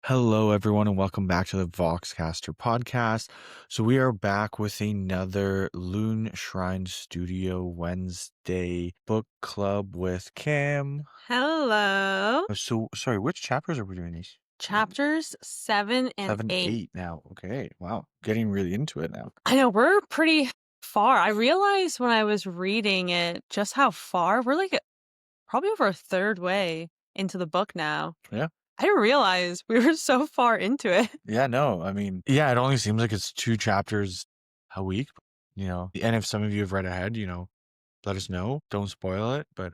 Hello, everyone, and welcome back to the Voxcaster podcast. So we are back with another Loonshrine Studio Wednesday book club with Kim. Hello. So, sorry, which chapters are we doing these? Chapters 7 and 7, 8. 8 now. Okay, wow, getting really into it now. I know we're pretty far. I realized when I was reading it just how far we're probably over a third way into the book now. Yeah, I didn't realize we were so far into it. yeah, no, yeah, it only seems like it's 2 chapters a week, and if some of you have read ahead, let us know. Don't spoil it, but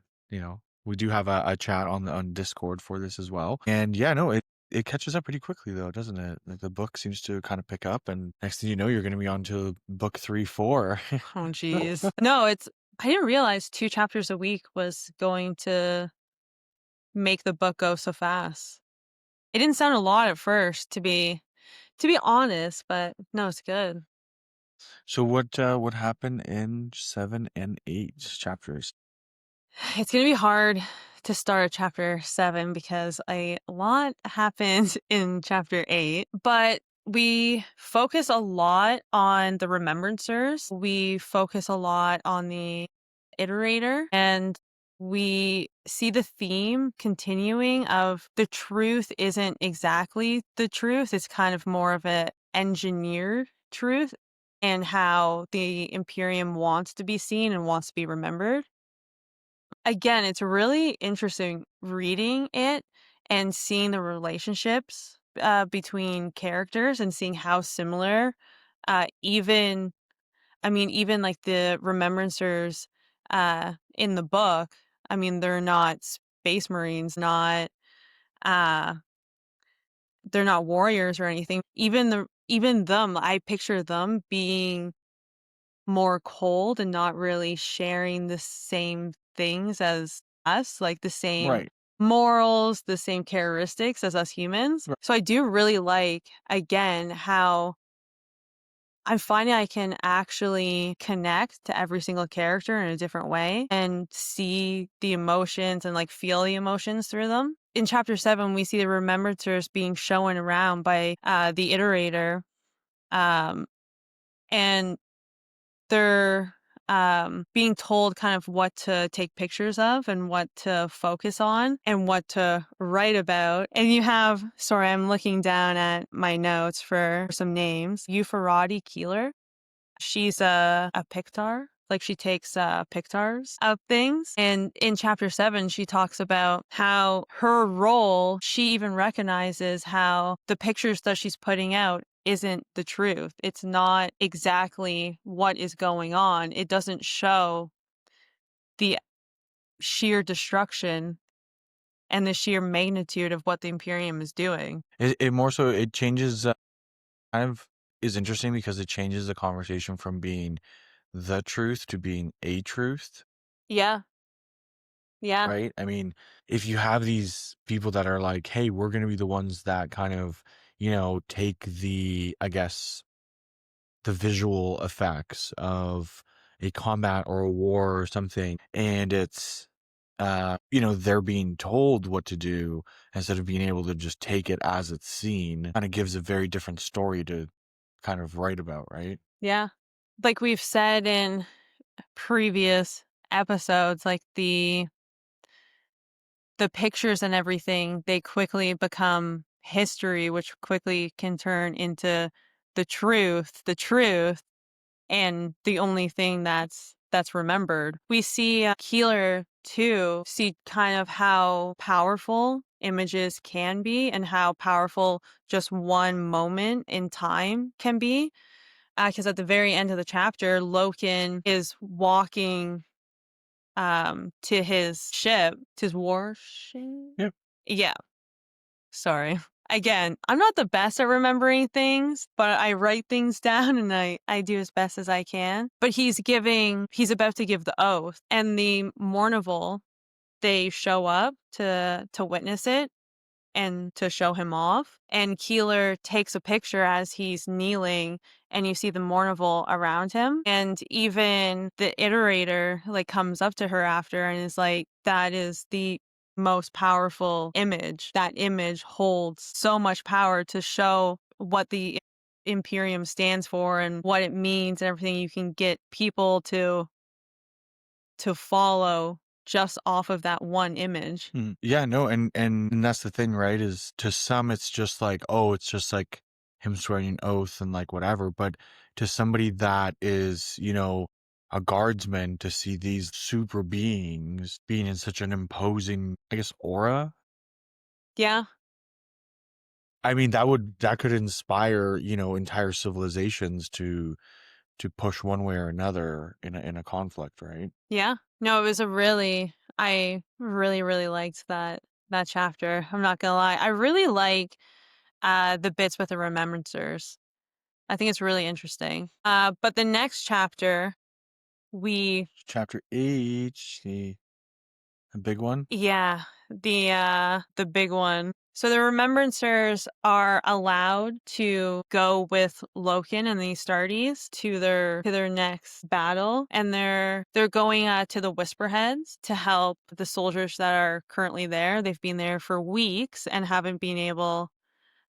we do have a chat on Discord for this as well. And yeah, no, it catches up pretty quickly though, doesn't it? Like the book seems to kind of pick up, and next thing you know, you're going to be on to book 3, 4. Oh, geez. No, I didn't realize 2 chapters a week was going to make the book go so fast. It didn't sound a lot at first, to be honest, but no, it's good. So what happened in 7 and 8 chapters? It's going to be hard to start chapter 7 because a lot happened in chapter 8, but we focus a lot on the remembrancers. We focus a lot on the iterator, and we see the theme continuing of the truth isn't exactly the truth. It's kind of more of an engineered truth, and how the Imperium wants to be seen and wants to be remembered. Again, it's really interesting reading it and seeing the relationships between characters and seeing how similar, even even like the remembrancers in the book. I mean, they're not space marines, not uh, they're not warriors or anything. Even them, I picture them being more cold and not really sharing the same things as us, like the same Right. morals, the same characteristics as us humans. Right. So I do really like, again, how I'm finding I can actually connect to every single character in a different way and see the emotions and like feel the emotions through them. In chapter 7, we see the remembrancers being shown around by the iterator. Um, and they're being told kind of what to take pictures of and what to focus on and what to write about. And you have, sorry, I'm looking down at my notes for some names. Euphorati Keeler. She's a Pictar. Like she takes pictars of things. And in chapter 7, she talks about how her role, she even recognizes how the pictures that she's putting out isn't the truth. It's not exactly what is going on. It doesn't show the sheer destruction and the sheer magnitude of what the Imperium is doing. It more so it changes kind of is interesting because it changes the conversation from being the truth to being a truth. Yeah. Yeah. Right? I mean, if you have these people that are like, "Hey, we're gonna be the ones that kind of, take the, I guess, the visual effects of a combat or a war or something," and it's, they're being told what to do instead of being able to just take it as it's seen, kinda gives a very different story to kind of write about, right? Yeah. Like we've said in previous episodes, like the pictures and everything, they quickly become history, which quickly can turn into the truth, and the only thing that's remembered. We see Keeler too, see kind of how powerful images can be and how powerful just one moment in time can be. Because at the very end of the chapter, Loken is walking to his ship, to his warship. Yep. Yeah, sorry. Again, I'm not the best at remembering things, but I write things down and I do as best as I can. But he's about to give the oath, and the Mournival, they show up to witness it and to show him off. And Keeler takes a picture as he's kneeling, and you see the Mournival around him. And even the iterator like comes up to her after and is like, that is the most powerful image. That image holds so much power to show what the Imperium stands for and what it means and everything. You can get people to follow just off of that one image. Yeah, no, and that's the thing, right? Is to some it's just like, oh, it's just like him swearing an oath and like whatever, but to somebody that is, a guardsman, to see these super beings being in such an imposing, I guess, aura. Yeah, I mean, that could inspire, entire civilizations to push one way or another in a conflict, right? yeah. No, it was I really, really liked that chapter. I'm not gonna lie. I really like the bits with the remembrancers. I think it's really interesting. But the next chapter, we Chapter 8, the big one. yeah, the big one. So the remembrancers are allowed to go with Loken and the Astartes to their next battle, and they're going to the Whisperheads to help the soldiers that are currently there. They've been there for weeks and haven't been able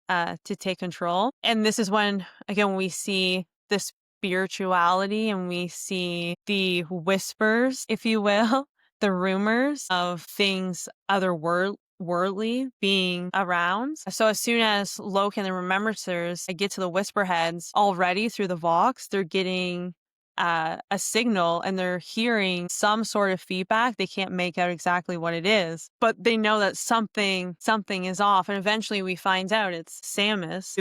to take control. And this is when, again, we see the spirituality and we see the whispers, if you will, the rumors of things otherworldly being around. So as soon as Loki and the Remembrancers get to the Whisperheads, already through the Vox, they're getting a signal and they're hearing some sort of feedback. They can't make out exactly what it is, but they know that something is off. And eventually we find out it's Samus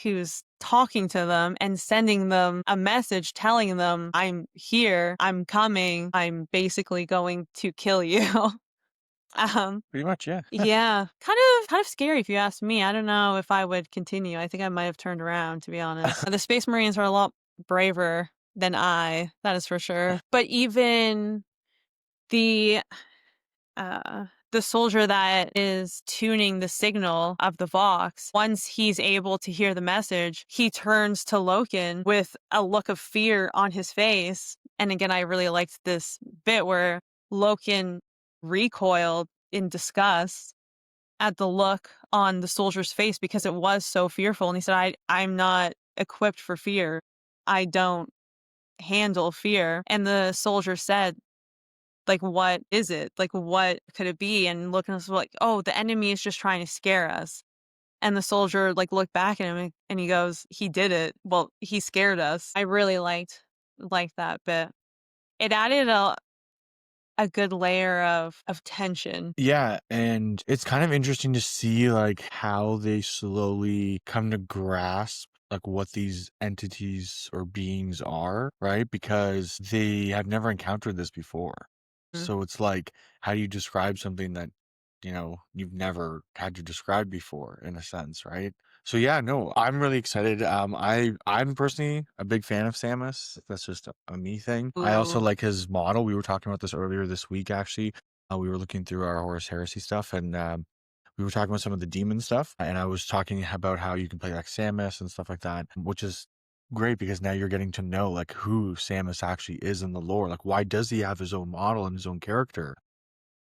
who's talking to them and sending them a message telling them, I'm here, I'm coming, I'm basically going to kill you. um Pretty much, yeah. yeah, kind of scary if you ask me. I don't know if I would continue. I think I might have turned around, to be honest. The Space Marines are a lot braver than that is for sure. But even the the soldier that is tuning the signal of the Vox, once he's able to hear the message, he turns to Loken with a look of fear on his face. And again, I really liked this bit where Loken recoiled in disgust at the look on the soldier's face because it was so fearful. And he said, I'm not equipped for fear. I don't handle fear. And the soldier said, like, what is it? Like, what could it be? And looking at us like, oh, the enemy is just trying to scare us. And the soldier like looked back at him and he goes, he did it. Well, he scared us. I really liked that bit. It added a good layer of tension. Yeah, and it's kind of interesting to see like how they slowly come to grasp like what these entities or beings are, right? Because they have never encountered this before. Mm. So it's like, how do you describe something that, you've never had to describe before in a sense, right? So yeah, no, I'm really excited. I'm personally a big fan of Samus. That's just a me thing. I also Ooh. like his model. We were talking about this earlier this week, actually. We were looking through our Horus Heresy stuff, and we were talking about some of the demon stuff. And I was talking about how you can play like Samus and stuff like that, which is great because now you're getting to know like who Samus actually is in the lore. Like, why does he have his own model and his own character?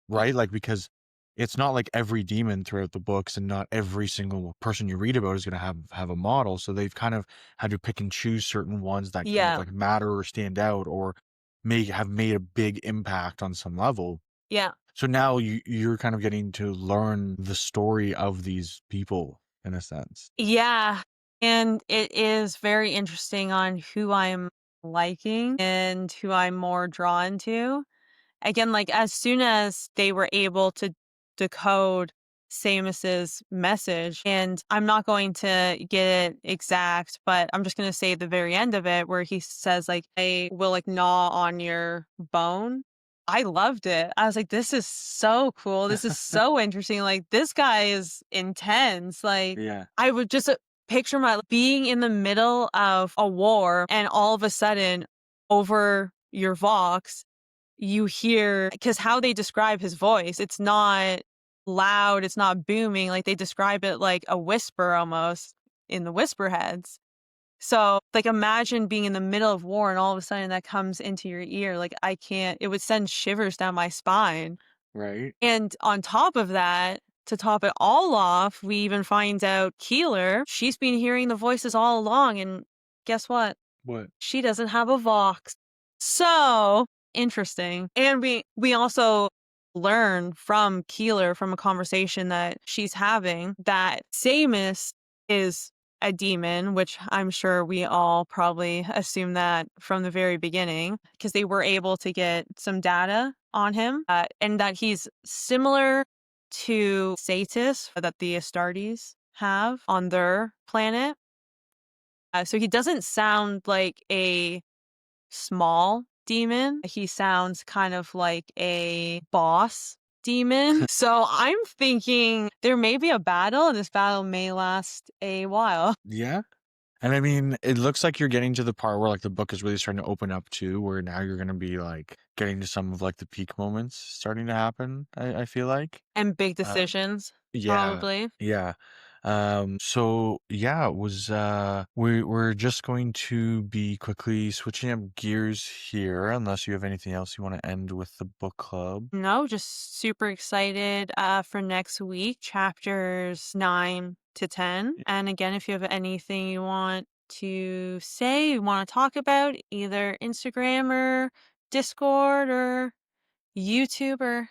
Right? Like, because it's not like every demon throughout the books and not every single person you read about is going to have a model. So they've kind of had to pick and choose certain ones that kind of Yeah. like matter or stand out or may have made a big impact on some level. Yeah. So now you're kind of getting to learn the story of these people in a sense. Yeah. And it is very interesting on who I'm liking and who I'm more drawn to. Again, like, as soon as they were able to decode Samus's message, and I'm not going to get it exact, but I'm just gonna say the very end of it where he says, like, "I will, like, gnaw on your bone." I loved it. I was like, "This is so cool. This is so interesting. Like, this guy is intense." Like, Yeah. I would just, picture my being in the middle of a war, and all of a sudden, over your Vox, you hear, because how they describe his voice, it's not loud, it's not booming, like, they describe it like a whisper almost in the Whisperheads. So, like, imagine being in the middle of war and all of a sudden that comes into your ear, like, I can't it would send shivers down my spine. Right? And on top of that, to top it all off, we even find out Keeler, she's been hearing the voices all along, and guess what? What? She doesn't have a Vox. So interesting. And we also learn from Keeler from a conversation that she's having that Samus is a demon, which I'm sure we all probably assume that from the very beginning because they were able to get some data on him and that he's similar to Satis that the Astartes have on their planet. So he doesn't sound like a small demon. He sounds kind of like a boss demon. So I'm thinking there may be a battle, and this battle may last a while. Yeah. And I mean, it looks like you're getting to the part where like the book is really starting to open up too, where now you're gonna be like getting to some of like the peak moments starting to happen, I feel like. And big Uh, decisions, yeah, probably. yeah. So yeah, it was we're just going to be quickly switching up gears here, unless you have anything else you want to end with the book club. No, just super excited for next week, chapters 9 to 10. And again, if you have anything you want to say, you want to talk about, either Instagram or Discord or YouTube or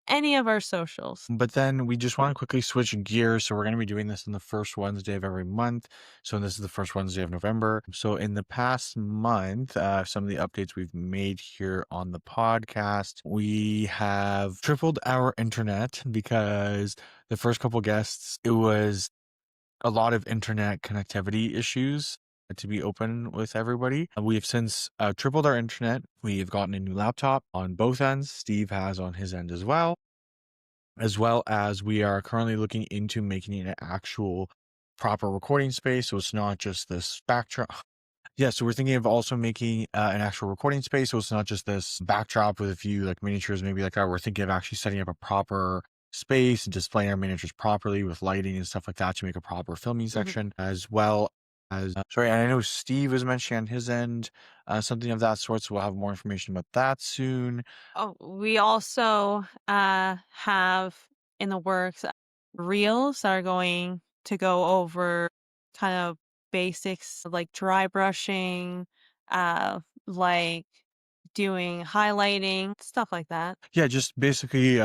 any of our socials. But then we just want to quickly switch gears. So we're going to be doing this on the first Wednesday of every month. So this is the first Wednesday of November. So in the past month, some of the updates we've made here on the podcast, we have tripled our internet because the first couple guests, it was a lot of internet connectivity issues to be open with everybody. We have since tripled our internet. We've gotten a new laptop on both ends. Steve has on his end as well as we are currently looking into making it an actual proper recording space. So it's not just this backdrop. Yeah, so we're thinking of also making an actual recording space. So it's not just this backdrop with a few like miniatures, maybe like that. We're thinking of actually setting up a proper space and displaying our miniatures properly with lighting and stuff like that to make a proper filming Mhm. section, as well as, sorry, and I know Steve was mentioning on his end something of that sort. So we'll have more information about that soon. Oh, we also have in the works reels that are going to go over kind of basics like dry brushing, like doing highlighting, stuff like that. Yeah, just basically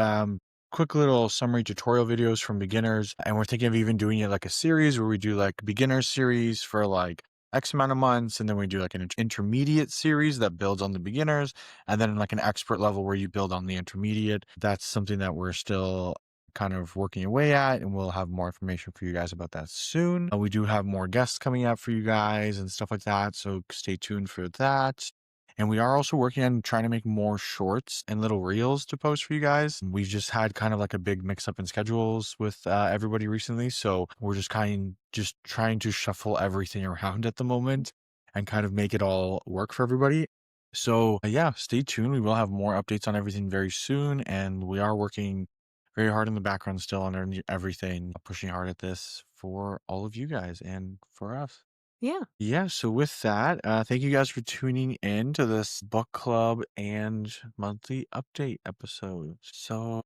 quick little summary tutorial videos from beginners. And we're thinking of even doing it like a series where we do like beginner series for like X amount of months, and then we do like an intermediate series that builds on the beginners, and then like an expert level where you build on the intermediate. That's something that we're still kind of working away at, and we'll have more information for you guys about that soon. We do have more guests coming up for you guys and stuff like that, so stay tuned for that. And we are also working on trying to make more shorts and little reels to post for you guys. We've just had kind of like a big mix up in schedules with everybody recently. So we're just trying to shuffle everything around at the moment and kind of make it all work for everybody. So yeah, stay tuned. We will have more updates on everything very soon. And we are working very hard in the background still on everything, pushing hard at this for all of you guys and for us. Yeah. Yeah, so with that, thank you guys for tuning in to this book club and monthly update episode. So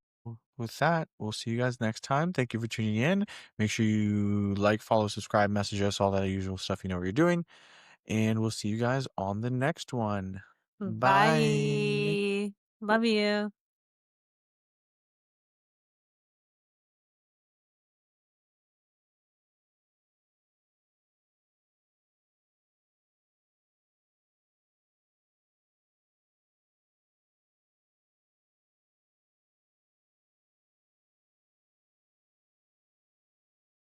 with that, we'll see you guys next time. Thank you for tuning in. Make sure you like, follow, subscribe, message us, all that usual stuff you know what you're doing. And we'll see you guys on the next one. Bye. Bye. Love you.